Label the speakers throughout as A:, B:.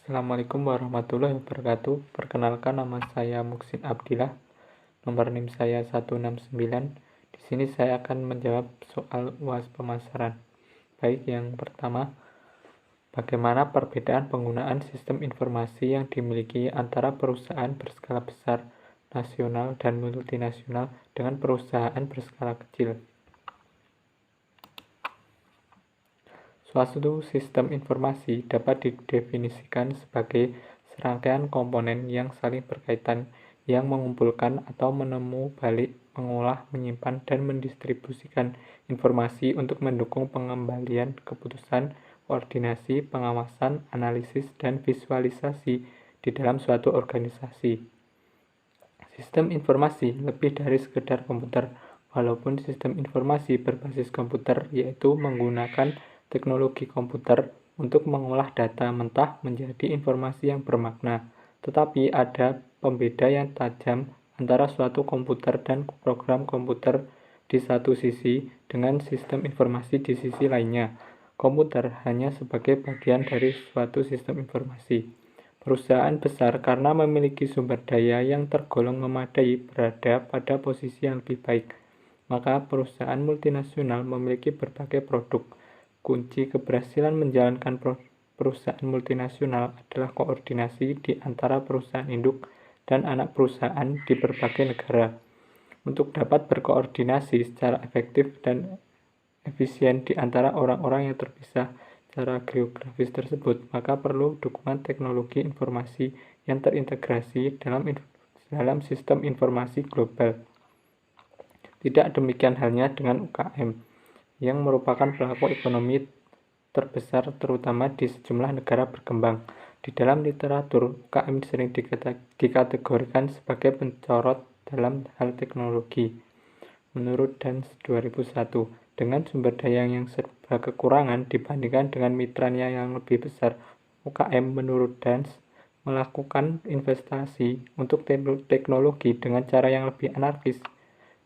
A: Assalamualaikum warahmatullahi wabarakatuh. Perkenalkan, nama saya Muksin Abdillah. Nomor NIM saya 169. Di sini saya akan menjawab soal UAS pemasaran. Baik, yang pertama, bagaimana perbedaan penggunaan sistem informasi yang dimiliki antara perusahaan berskala besar, nasional, dan multinasional dengan perusahaan berskala kecil? Suatu sistem informasi dapat didefinisikan sebagai serangkaian komponen yang saling berkaitan, yang mengumpulkan atau menemu balik, mengolah, menyimpan, dan mendistribusikan informasi untuk mendukung pengembalian keputusan, koordinasi, pengawasan, analisis, dan visualisasi di dalam suatu organisasi. Sistem informasi lebih dari sekedar komputer, walaupun sistem informasi berbasis komputer yaitu menggunakan teknologi komputer untuk mengolah data mentah menjadi informasi yang bermakna. Tetapi ada pembeda yang tajam antara suatu komputer dan program komputer di satu sisi dengan sistem informasi di sisi lainnya. Komputer hanya sebagai bagian dari suatu sistem informasi. Perusahaan besar karena memiliki sumber daya yang tergolong memadai berada pada posisi yang lebih baik. Maka perusahaan multinasional memiliki berbagai produk. Kunci keberhasilan menjalankan perusahaan multinasional adalah koordinasi di antara perusahaan induk dan anak perusahaan di berbagai negara. Untuk dapat berkoordinasi secara efektif dan efisien di antara orang-orang yang terpisah secara geografis tersebut, maka perlu dukungan teknologi informasi yang terintegrasi dalam sistem informasi global. Tidak demikian halnya dengan UKM, yang merupakan pelaku ekonomi terbesar terutama di sejumlah negara berkembang. Di dalam literatur, UKM sering dikategorikan sebagai pencorot dalam hal teknologi. Menurut Dans 2001, dengan sumber daya yang serba kekurangan dibandingkan dengan mitranya yang lebih besar, UKM menurut Dans melakukan investasi untuk teknologi dengan cara yang lebih anarkis,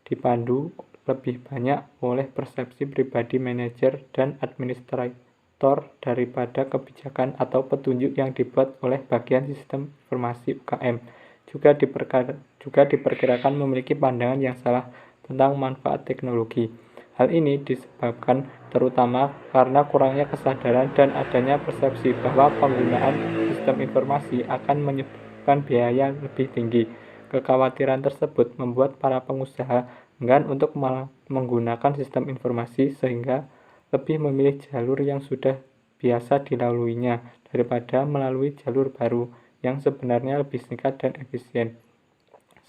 A: dipandu lebih banyak oleh persepsi pribadi manajer dan administrator daripada kebijakan atau petunjuk yang dibuat oleh bagian sistem informasi UKM. Juga diperkirakan memiliki pandangan yang salah tentang manfaat teknologi. Hal ini disebabkan terutama karena kurangnya kesadaran dan adanya persepsi bahwa penggunaan sistem informasi akan menyebabkan biaya lebih tinggi. Kekhawatiran tersebut membuat para pengusaha enggan untuk menggunakan sistem informasi sehingga lebih memilih jalur yang sudah biasa dilaluinya daripada melalui jalur baru yang sebenarnya lebih singkat dan efisien.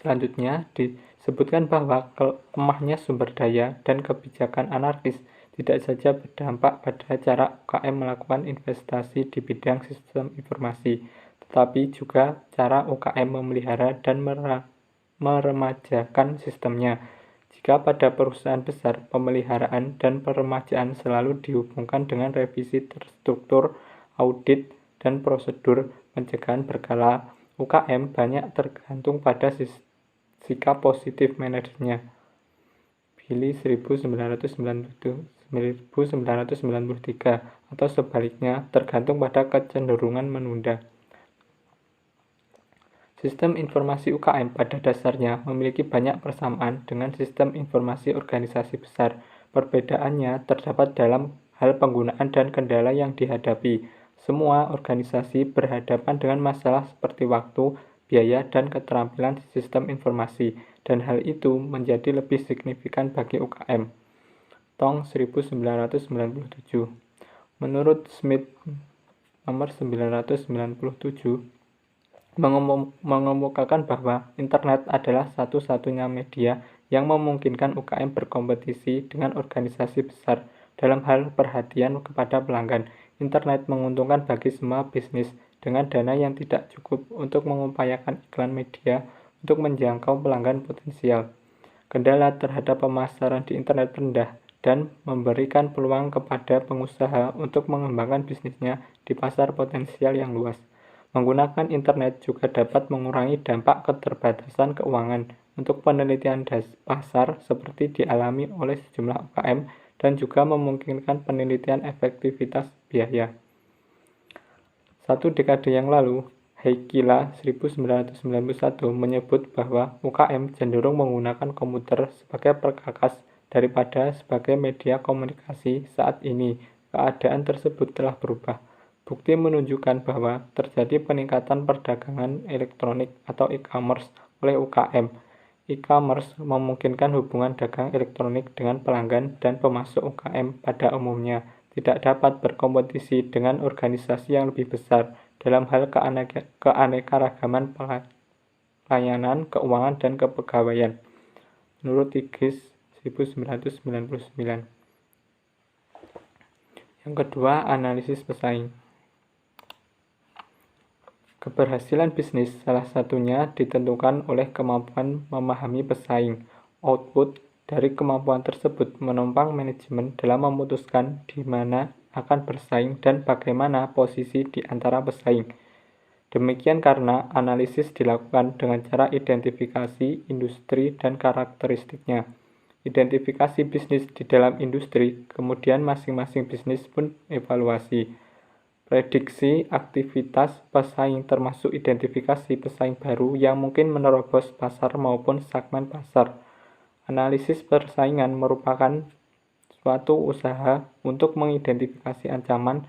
A: Selanjutnya disebutkan bahwa lemahnya sumber daya dan kebijakan anarkis tidak saja berdampak pada cara UKM melakukan investasi di bidang sistem informasi, tetapi juga cara UKM memelihara dan meremajakan sistemnya. Jika pada perusahaan besar, pemeliharaan dan peremajaan selalu dihubungkan dengan revisi terstruktur, audit, dan prosedur pencegahan berkala, UKM banyak tergantung pada sikap positif manajernya. Billy 1993 atau sebaliknya tergantung pada kecenderungan menunda. Sistem informasi UKM pada dasarnya memiliki banyak persamaan dengan sistem informasi organisasi besar. Perbedaannya terdapat dalam hal penggunaan dan kendala yang dihadapi. Semua organisasi berhadapan dengan masalah seperti waktu, biaya, dan keterampilan sistem informasi, dan hal itu menjadi lebih signifikan bagi UKM. Tong 1997. Menurut Smith nomor 997, mengemukakan bahwa internet adalah satu-satunya media yang memungkinkan UKM berkompetisi dengan organisasi besar dalam hal perhatian kepada pelanggan. Internet menguntungkan bagi semua bisnis dengan dana yang tidak cukup untuk mengupayakan iklan media untuk menjangkau pelanggan potensial. Kendala terhadap pemasaran di internet rendah dan memberikan peluang kepada pengusaha untuk mengembangkan bisnisnya di pasar potensial yang luas. Menggunakan internet juga dapat mengurangi dampak keterbatasan keuangan untuk penelitian pasar seperti dialami oleh sejumlah UKM dan juga memungkinkan penelitian efektivitas biaya. Satu dekade yang lalu, Heikila 1991 menyebut bahwa UKM cenderung menggunakan komputer sebagai perkakas daripada sebagai media komunikasi. Saat ini, keadaan tersebut telah berubah. Bukti menunjukkan bahwa terjadi peningkatan perdagangan elektronik atau e-commerce oleh UKM. E-commerce memungkinkan hubungan dagang elektronik dengan pelanggan dan pemasok UKM pada umumnya tidak dapat berkompetisi dengan organisasi yang lebih besar dalam hal keanekaragaman pelayanan, keuangan, dan kepegawaian. Menurut Tigris 1999. Yang kedua, analisis pesaing. Keberhasilan bisnis salah satunya ditentukan oleh kemampuan memahami pesaing. Output dari kemampuan tersebut menopang manajemen dalam memutuskan di mana akan bersaing dan bagaimana posisi di antara pesaing. Demikian karena analisis dilakukan dengan cara identifikasi industri dan karakteristiknya. Identifikasi bisnis di dalam industri, kemudian masing-masing bisnis pun evaluasi. Prediksi aktivitas pesaing termasuk identifikasi pesaing baru yang mungkin menerobos pasar maupun segmen pasar. Analisis persaingan merupakan suatu usaha untuk mengidentifikasi ancaman,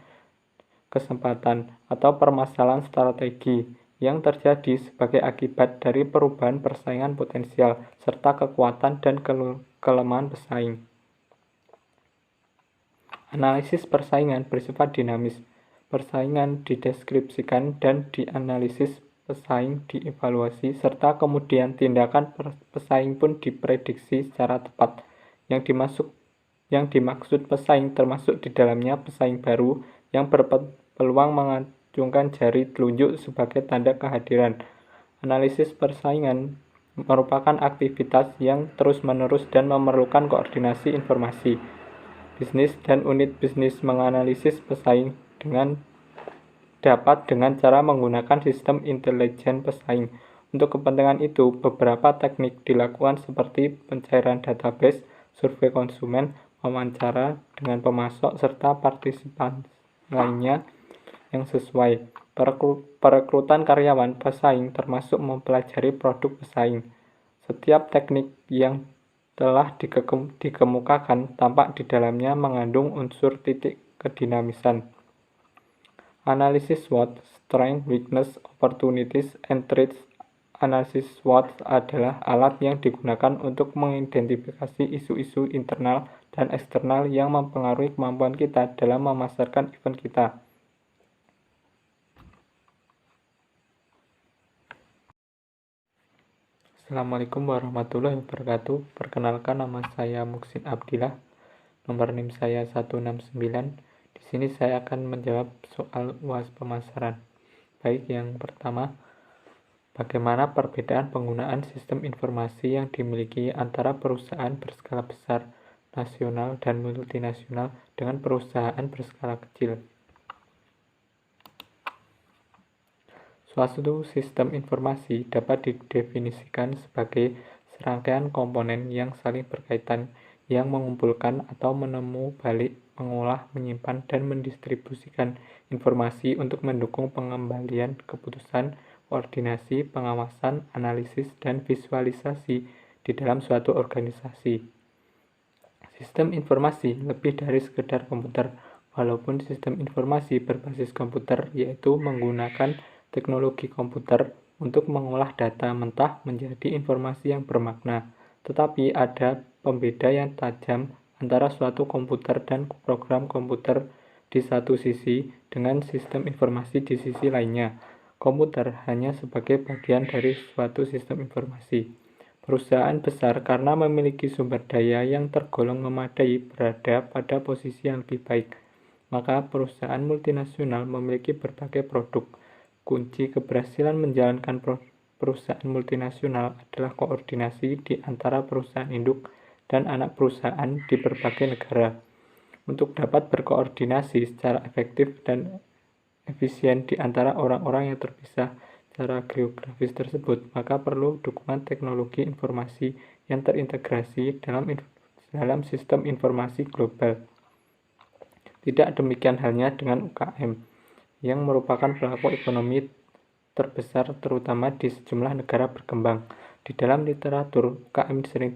A: kesempatan, atau permasalahan strategi yang terjadi sebagai akibat dari perubahan persaingan potensial serta kekuatan dan kelemahan pesaing. Analisis persaingan bersifat dinamis. Persaingan dideskripsikan dan dianalisis, pesaing dievaluasi, serta kemudian tindakan pesaing pun diprediksi secara tepat. Yang dimaksud pesaing termasuk di dalamnya pesaing baru yang berpeluang mengacungkan jari telunjuk sebagai tanda kehadiran. Analisis persaingan merupakan aktivitas yang terus-menerus dan memerlukan koordinasi informasi. Bisnis dan unit bisnis menganalisis pesaing dapat dengan cara menggunakan sistem intelijen pesaing. Untuk kepentingan itu, beberapa teknik dilakukan seperti pencairan database, survei konsumen, wawancara dengan pemasok, serta partisipan lainnya yang sesuai. Perekrutan karyawan pesaing termasuk mempelajari produk pesaing. Setiap teknik yang telah dikemukakan tampak di dalamnya mengandung unsur titik kedinamisan. Analisis SWOT, Strength, Weakness, Opportunities, and Threats. Analisis SWOT adalah alat yang digunakan untuk mengidentifikasi isu-isu internal dan eksternal yang mempengaruhi kemampuan kita dalam memasarkan event kita. Assalamualaikum warahmatullahi wabarakatuh. Perkenalkan, nama saya Muksin Abdillah. Nomor NIM saya 169. Di sini saya akan menjawab soal UAS pemasaran. Baik, yang pertama, bagaimana perbedaan penggunaan sistem informasi yang dimiliki antara perusahaan berskala besar, nasional, dan multinasional dengan perusahaan berskala kecil? Suatu sistem informasi dapat didefinisikan sebagai serangkaian komponen yang saling berkaitan, yang mengumpulkan atau menemu balik, mengolah, menyimpan, dan mendistribusikan informasi untuk mendukung pengembalian keputusan, koordinasi, pengawasan, analisis, dan visualisasi di dalam suatu organisasi. Sistem informasi lebih dari sekedar komputer, walaupun sistem informasi berbasis komputer yaitu menggunakan teknologi komputer untuk mengolah data mentah menjadi informasi yang bermakna. Tetapi ada pembeda yang tajam antara suatu komputer dan program komputer di satu sisi dengan sistem informasi di sisi lainnya. Komputer hanya sebagai bagian dari suatu sistem informasi. Perusahaan besar karena memiliki sumber daya yang tergolong memadai berada pada posisi yang lebih baik. Maka perusahaan multinasional memiliki berbagai produk. Kunci keberhasilan menjalankan perusahaan multinasional adalah koordinasi di antara perusahaan induk dan anak perusahaan di berbagai negara. Untuk dapat berkoordinasi secara efektif dan efisien di antara orang-orang yang terpisah secara geografis tersebut, maka perlu dukungan teknologi informasi yang terintegrasi dalam sistem informasi global. Tidak demikian halnya dengan UKM, yang merupakan pelaku ekonomi terbesar terutama di sejumlah negara berkembang. Di dalam literatur, UKM sering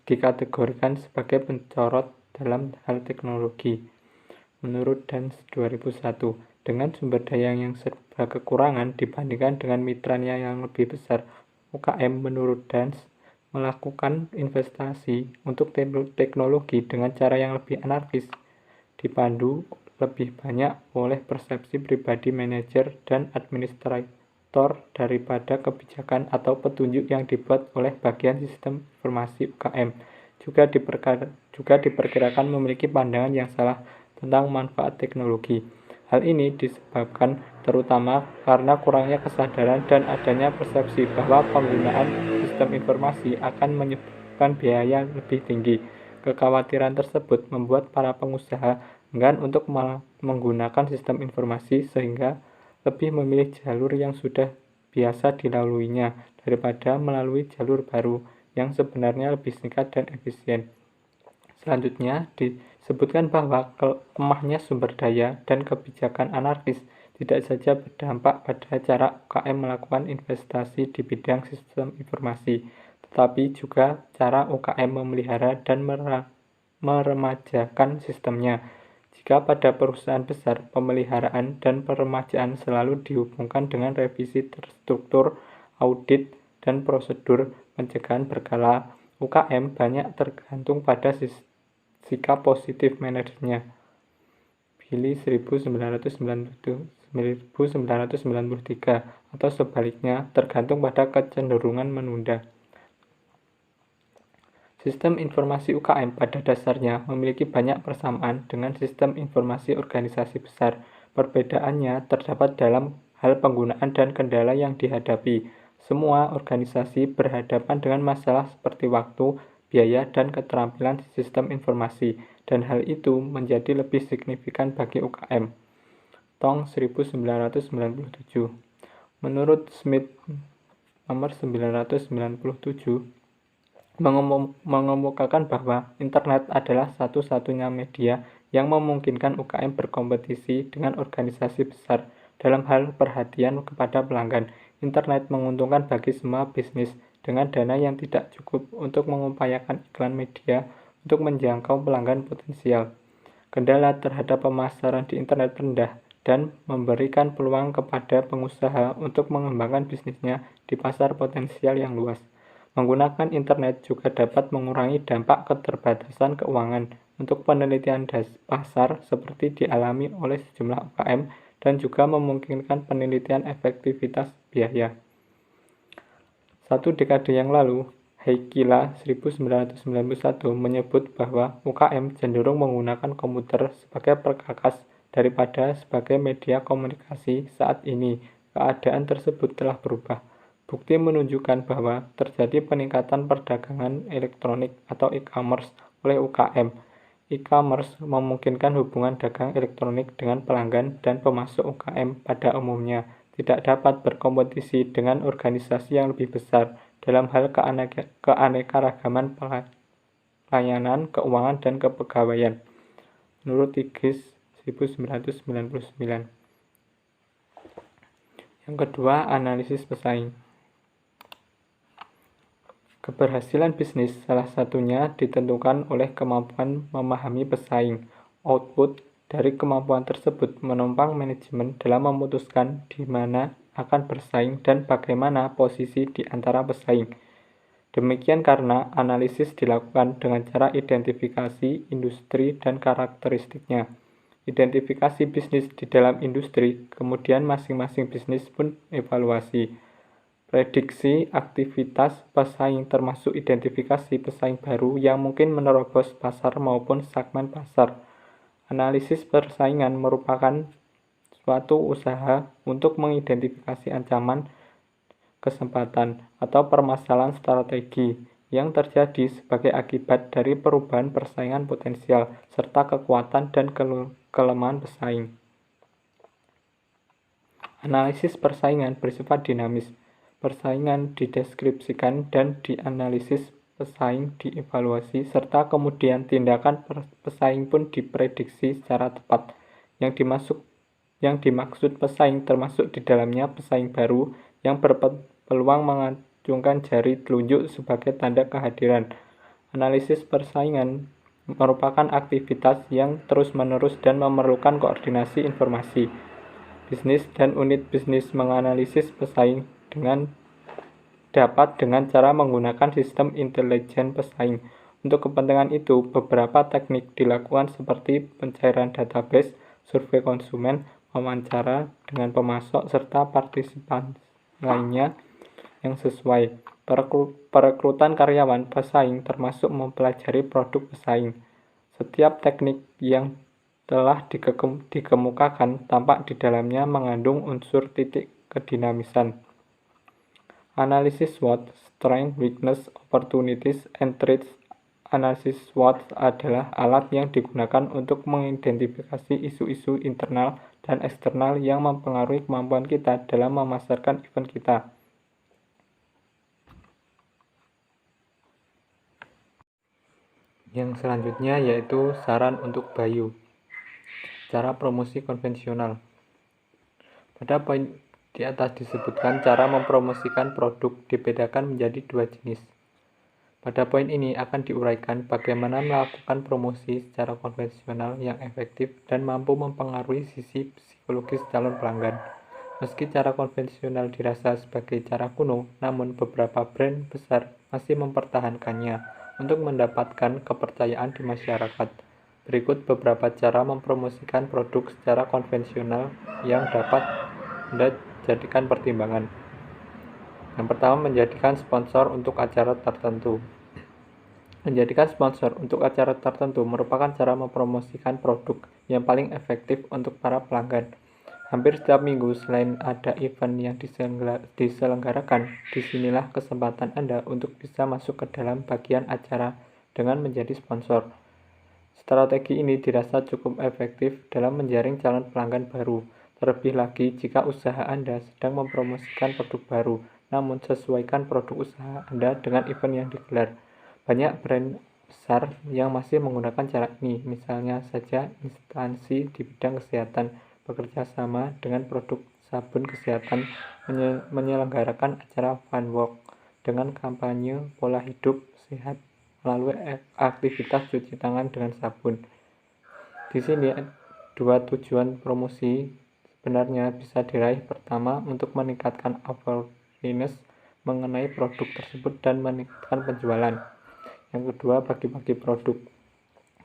A: dikategorikan sebagai pencorot dalam hal teknologi. Menurut Dans 2001, dengan sumber daya yang serba kekurangan dibandingkan dengan mitranya yang lebih besar, UKM menurut Dans melakukan investasi untuk teknologi dengan cara yang lebih anarkis, dipandu lebih banyak oleh persepsi pribadi manajer dan administrator daripada kebijakan atau petunjuk yang dibuat oleh bagian sistem informasi UKM. Juga diperkirakan memiliki pandangan yang salah tentang manfaat teknologi. Hal ini disebabkan terutama karena kurangnya kesadaran dan adanya persepsi bahwa penggunaan sistem informasi akan menyebabkan biaya lebih tinggi. Kekhawatiran tersebut membuat para pengusaha enggan untuk menggunakan sistem informasi sehingga lebih memilih jalur yang sudah biasa dilaluinya daripada melalui jalur baru yang sebenarnya lebih singkat dan efisien. Selanjutnya, disebutkan bahwa lemahnya sumber daya dan kebijakan anarkis tidak saja berdampak pada cara UKM melakukan investasi di bidang sistem informasi, tetapi juga cara UKM memelihara dan meremajakan sistemnya. Jika pada perusahaan besar, pemeliharaan dan peremajaan selalu dihubungkan dengan revisi terstruktur, audit, dan prosedur pencegahan berkala, UKM banyak tergantung pada sikap positif manajernya. Billy 1993 atau sebaliknya tergantung pada kecenderungan menunda. Sistem informasi UKM pada dasarnya memiliki banyak persamaan dengan sistem informasi organisasi besar. Perbedaannya terdapat dalam hal penggunaan dan kendala yang dihadapi. Semua organisasi berhadapan dengan masalah seperti waktu, biaya, dan keterampilan sistem informasi, dan hal itu menjadi lebih signifikan bagi UKM. Tong 1997. Menurut Smith nomor 997, mengemukakan bahwa internet adalah satu-satunya media yang memungkinkan UKM berkompetisi dengan organisasi besar dalam hal perhatian kepada pelanggan. Internet menguntungkan bagi semua bisnis dengan dana yang tidak cukup untuk mengupayakan iklan media untuk menjangkau pelanggan potensial. Kendala terhadap pemasaran di internet rendah dan memberikan peluang kepada pengusaha untuk mengembangkan bisnisnya di pasar potensial yang luas. Menggunakan internet juga dapat mengurangi dampak keterbatasan keuangan untuk penelitian pasar seperti dialami oleh sejumlah UKM dan juga memungkinkan penelitian efektivitas biaya. Satu dekade yang lalu, Heikila 1991 menyebut bahwa UKM cenderung menggunakan komputer sebagai perkakas daripada sebagai media komunikasi. Saat ini, keadaan tersebut telah berubah. Bukti menunjukkan bahwa terjadi peningkatan perdagangan elektronik atau e-commerce oleh UKM. E-commerce memungkinkan hubungan dagang elektronik dengan pelanggan dan pemasok UKM pada umumnya tidak dapat berkompetisi dengan organisasi yang lebih besar dalam hal keanekaragaman pelayanan, keuangan, dan kepegawaian. Menurut Tigris 1999. Yang kedua, analisis pesaing. Keberhasilan bisnis salah satunya ditentukan oleh kemampuan memahami pesaing. Output dari kemampuan tersebut menumpang manajemen dalam memutuskan di mana akan bersaing dan bagaimana posisi di antara pesaing. Demikian karena analisis dilakukan dengan cara identifikasi industri dan karakteristiknya. Identifikasi bisnis di dalam industri, kemudian masing-masing bisnis pun evaluasi. Prediksi aktivitas pesaing termasuk identifikasi pesaing baru yang mungkin menerobos pasar maupun segmen pasar. Analisis persaingan merupakan suatu usaha untuk mengidentifikasi ancaman, kesempatan, atau permasalahan strategi yang terjadi sebagai akibat dari perubahan persaingan potensial serta kekuatan dan kelemahan pesaing. Analisis persaingan bersifat dinamis. Persaingan dideskripsikan dan dianalisis, pesaing dievaluasi, serta kemudian tindakan pesaing pun diprediksi secara tepat. Yang dimaksud Yang dimaksud pesaing termasuk di dalamnya pesaing baru yang berpeluang mengacungkan jari telunjuk sebagai tanda kehadiran. Analisis persaingan merupakan aktivitas yang terus-menerus dan memerlukan koordinasi informasi. Bisnis dan unit bisnis menganalisis pesaing dapat dengan cara menggunakan sistem intelijen pesaing. Untuk kepentingan itu, beberapa teknik dilakukan seperti pencairan database, survei konsumen, wawancara dengan pemasok, serta partisipan lainnya yang sesuai. Perekrutan karyawan pesaing termasuk mempelajari produk pesaing. Setiap teknik yang telah dikemukakan tampak di dalamnya mengandung unsur titik kedinamisan. Analisis SWOT, Strength, Weakness, Opportunities, and Threats. Analisis SWOT adalah alat yang digunakan untuk mengidentifikasi isu-isu internal dan eksternal yang mempengaruhi kemampuan kita dalam memasarkan event kita. Yang selanjutnya yaitu saran untuk Bayu. Cara promosi konvensional. Pada poin di atas disebutkan cara mempromosikan produk dibedakan menjadi dua jenis. Pada poin ini akan diuraikan bagaimana melakukan promosi secara konvensional yang efektif dan mampu mempengaruhi sisi psikologis calon pelanggan. Meski cara konvensional dirasa sebagai cara kuno, namun beberapa brand besar masih mempertahankannya untuk mendapatkan kepercayaan di masyarakat. Berikut beberapa cara mempromosikan produk secara konvensional yang dapat Anda jadikan pertimbangan. Yang pertama, menjadikan sponsor untuk acara tertentu. Menjadikan sponsor untuk acara tertentu merupakan cara mempromosikan produk yang paling efektif untuk para pelanggan. Hampir setiap minggu, selain ada event yang diselenggarakan, disinilah kesempatan Anda untuk bisa masuk ke dalam bagian acara dengan menjadi sponsor. Strategi ini dirasa cukup efektif dalam menjaring calon pelanggan baru, terlebih lagi jika usaha Anda sedang mempromosikan produk baru, namun sesuaikan produk usaha Anda dengan event yang digelar. Banyak brand besar yang masih menggunakan cara ini, misalnya saja instansi di bidang kesehatan bekerja sama dengan produk sabun kesehatan menyelenggarakan acara Fun Walk dengan kampanye pola hidup sehat melalui aktivitas cuci tangan dengan sabun. Di sini dua tujuan promosi sebenarnya bisa diraih. Pertama, untuk meningkatkan awareness mengenai produk tersebut dan meningkatkan penjualan. Yang kedua, bagi-bagi produk.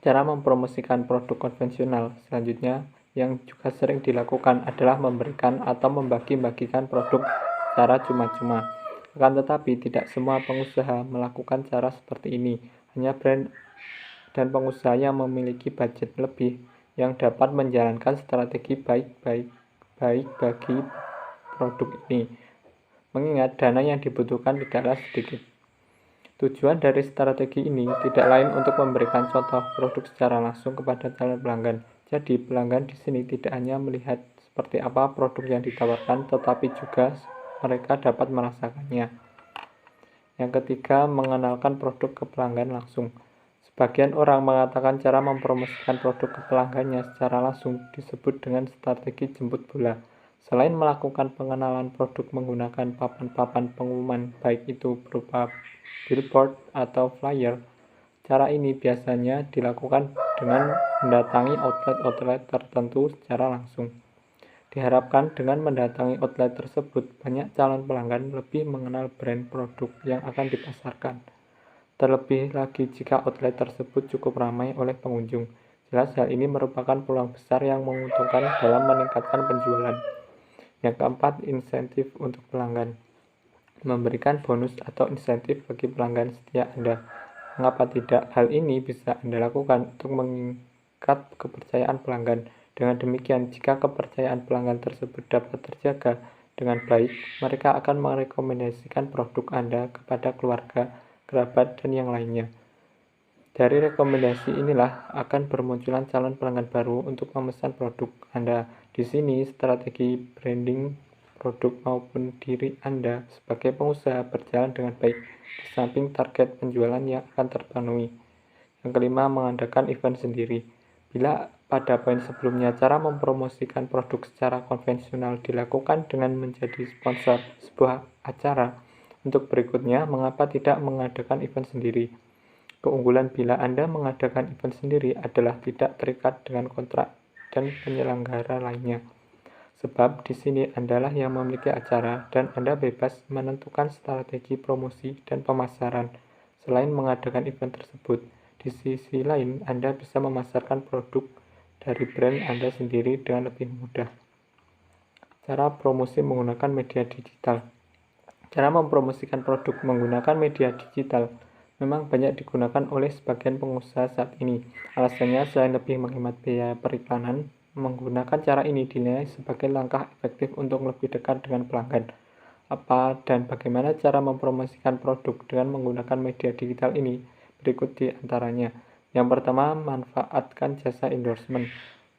A: Cara mempromosikan produk konvensional selanjutnya yang juga sering dilakukan adalah memberikan atau membagi-bagikan produk secara cuma-cuma. Akan tetapi, tidak semua pengusaha melakukan cara seperti ini. Hanya brand dan pengusaha yang memiliki budget lebih yang dapat menjalankan strategi baik bagi produk ini. Mengingat dana yang dibutuhkan tidaklah sedikit. Tujuan dari strategi ini tidak lain untuk memberikan contoh produk secara langsung kepada calon pelanggan. Jadi, pelanggan di sini tidak hanya melihat seperti apa produk yang ditawarkan, tetapi juga mereka dapat merasakannya. Yang ketiga, mengenalkan produk ke pelanggan langsung. Sebagian orang mengatakan cara mempromosikan produk ke pelanggannya secara langsung disebut dengan strategi jemput bola. Selain melakukan pengenalan produk menggunakan papan-papan pengumuman, baik itu berupa billboard atau flyer, cara ini biasanya dilakukan dengan mendatangi outlet-outlet tertentu secara langsung. Diharapkan dengan mendatangi outlet tersebut, banyak calon pelanggan lebih mengenal brand produk yang akan dipasarkan. Terlebih lagi jika outlet tersebut cukup ramai oleh pengunjung. Jelas hal ini merupakan peluang besar yang menguntungkan dalam meningkatkan penjualan. Yang keempat, insentif untuk pelanggan. Memberikan bonus atau insentif bagi pelanggan setia Anda. Mengapa tidak? Hal ini bisa Anda lakukan untuk meningkat kepercayaan pelanggan. Dengan demikian, jika kepercayaan pelanggan tersebut dapat terjaga dengan baik, mereka akan merekomendasikan produk Anda kepada keluarga, kerabat, dan yang lainnya. Dari rekomendasi inilah akan bermunculan calon pelanggan baru untuk memesan produk Anda. Di sini, strategi branding produk maupun diri Anda sebagai pengusaha berjalan dengan baik, di samping target penjualan yang akan terpenuhi. Yang kelima, mengadakan event sendiri. Bila pada poin sebelumnya, cara mempromosikan produk secara konvensional dilakukan dengan menjadi sponsor sebuah acara. Untuk berikutnya, mengapa tidak mengadakan event sendiri? Keunggulan bila Anda mengadakan event sendiri adalah tidak terikat dengan kontrak dan penyelenggara lainnya. Sebab di sini Andalah yang memiliki acara dan Anda bebas menentukan strategi promosi dan pemasaran. Selain mengadakan event tersebut, di sisi lain Anda bisa memasarkan produk dari brand Anda sendiri dengan lebih mudah. Cara promosi menggunakan media digital. Cara mempromosikan produk menggunakan media digital memang banyak digunakan oleh sebagian pengusaha saat ini. Alasannya, selain lebih menghemat biaya periklanan, menggunakan cara ini dinilai sebagai langkah efektif untuk lebih dekat dengan pelanggan. Apa dan bagaimana cara mempromosikan produk dengan menggunakan media digital ini? Berikut di antaranya. Yang pertama, manfaatkan jasa endorsement.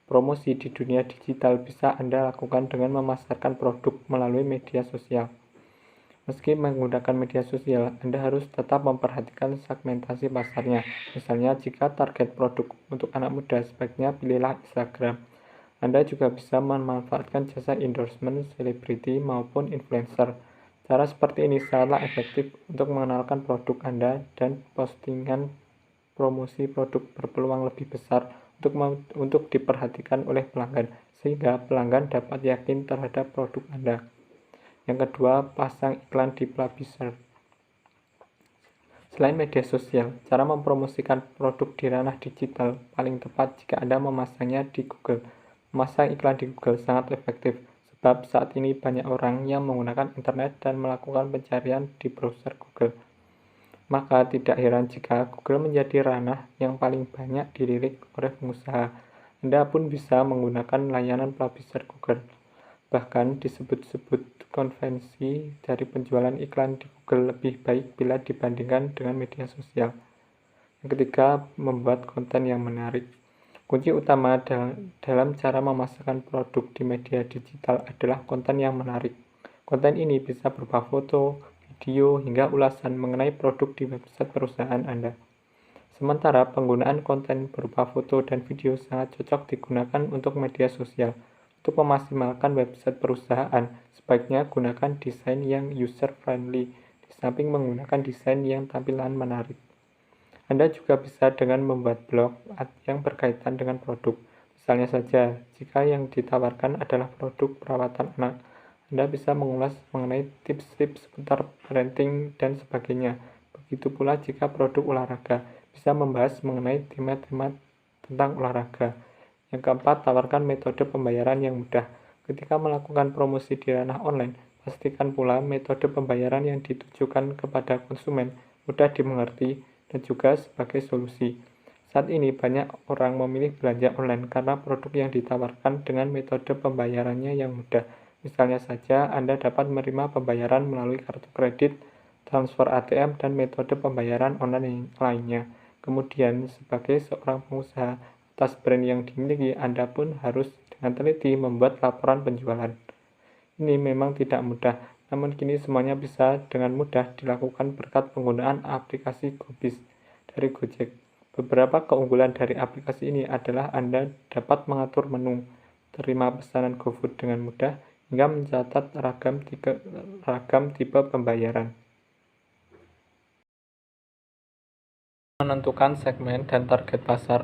A: Promosi di dunia digital bisa Anda lakukan dengan memasarkan produk melalui media sosial. Meski menggunakan media sosial, Anda harus tetap memperhatikan segmentasi pasarnya. Misalnya, jika target produk untuk anak muda, sebaiknya pilihlah Instagram. Anda juga bisa memanfaatkan jasa endorsement selebriti maupun influencer. Cara seperti ini sangatlah efektif untuk mengenalkan produk Anda dan postingan promosi produk berpeluang lebih besar untuk diperhatikan oleh pelanggan, sehingga pelanggan dapat yakin terhadap produk Anda. Yang kedua, pasang iklan di publisher. Selain media sosial, cara mempromosikan produk di ranah digital paling tepat jika Anda memasangnya di Google. Memasang iklan di Google sangat efektif, sebab saat ini banyak orang yang menggunakan internet dan melakukan pencarian di browser Google. Maka tidak heran jika Google menjadi ranah yang paling banyak dilirik oleh pengusaha. Anda pun bisa menggunakan layanan publisher Google. Bahkan disebut-sebut konvensi dari penjualan iklan di Google lebih baik bila dibandingkan dengan media sosial. Yang ketiga, membuat konten yang menarik. Kunci utama dalam cara memasarkan produk di media digital adalah konten yang menarik. Konten ini bisa berupa foto, video, hingga ulasan mengenai produk di website perusahaan Anda. Sementara penggunaan konten berupa foto dan video sangat cocok digunakan untuk media sosial. Untuk memaksimalkan website perusahaan, sebaiknya gunakan desain yang user-friendly, di samping menggunakan desain yang tampilan menarik. Anda juga bisa dengan membuat blog yang berkaitan dengan produk. Misalnya saja, jika yang ditawarkan adalah produk perawatan anak, Anda bisa mengulas mengenai tips-tips seputar parenting dan sebagainya. Begitu pula jika produk olahraga, bisa membahas mengenai tema-tema tentang olahraga. Yang keempat, tawarkan metode pembayaran yang mudah. Ketika melakukan promosi di ranah online, pastikan pula metode pembayaran yang ditujukan kepada konsumen mudah dimengerti dan juga sebagai solusi. Saat ini banyak orang memilih belanja online karena produk yang ditawarkan dengan metode pembayarannya yang mudah. Misalnya saja, Anda dapat menerima pembayaran melalui kartu kredit, transfer ATM, dan metode pembayaran online lainnya. Kemudian, sebagai seorang pengusaha, atas brand yang dimiliki, Anda pun harus dengan teliti membuat laporan penjualan. Ini memang tidak mudah, namun kini semuanya bisa dengan mudah dilakukan berkat penggunaan aplikasi GoBiz dari Gojek. Beberapa keunggulan dari aplikasi ini adalah Anda dapat mengatur menu, terima pesanan GoFood dengan mudah, hingga mencatat ragam tipe pembayaran. Menentukan segmen dan target pasar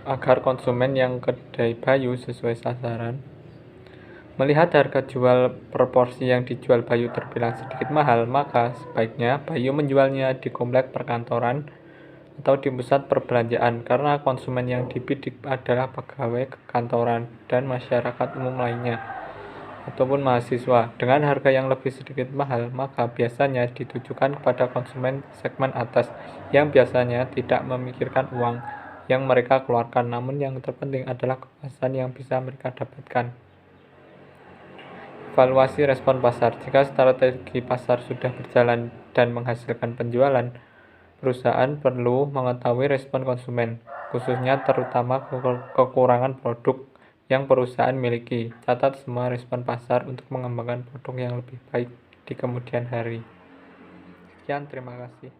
A: agar konsumen yang kedai Bayu sesuai sasaran. Melihat harga jual proporsi yang dijual Bayu terbilang sedikit mahal, maka sebaiknya Bayu menjualnya di komplek perkantoran atau di pusat perbelanjaan karena konsumen yang dibidik adalah pegawai kantoran dan masyarakat umum lainnya ataupun mahasiswa. Dengan harga yang lebih sedikit mahal, maka biasanya ditujukan kepada konsumen segmen atas yang biasanya tidak memikirkan uang yang mereka keluarkan, namun yang terpenting adalah kepuasan yang bisa mereka dapatkan. Evaluasi respon pasar. Jika strategi pasar sudah berjalan dan menghasilkan penjualan, perusahaan perlu mengetahui respon konsumen, khususnya terutama kekurangan produk yang perusahaan miliki. Catat semua respon pasar untuk mengembangkan produk yang lebih baik di kemudian hari. Sekian, terima kasih.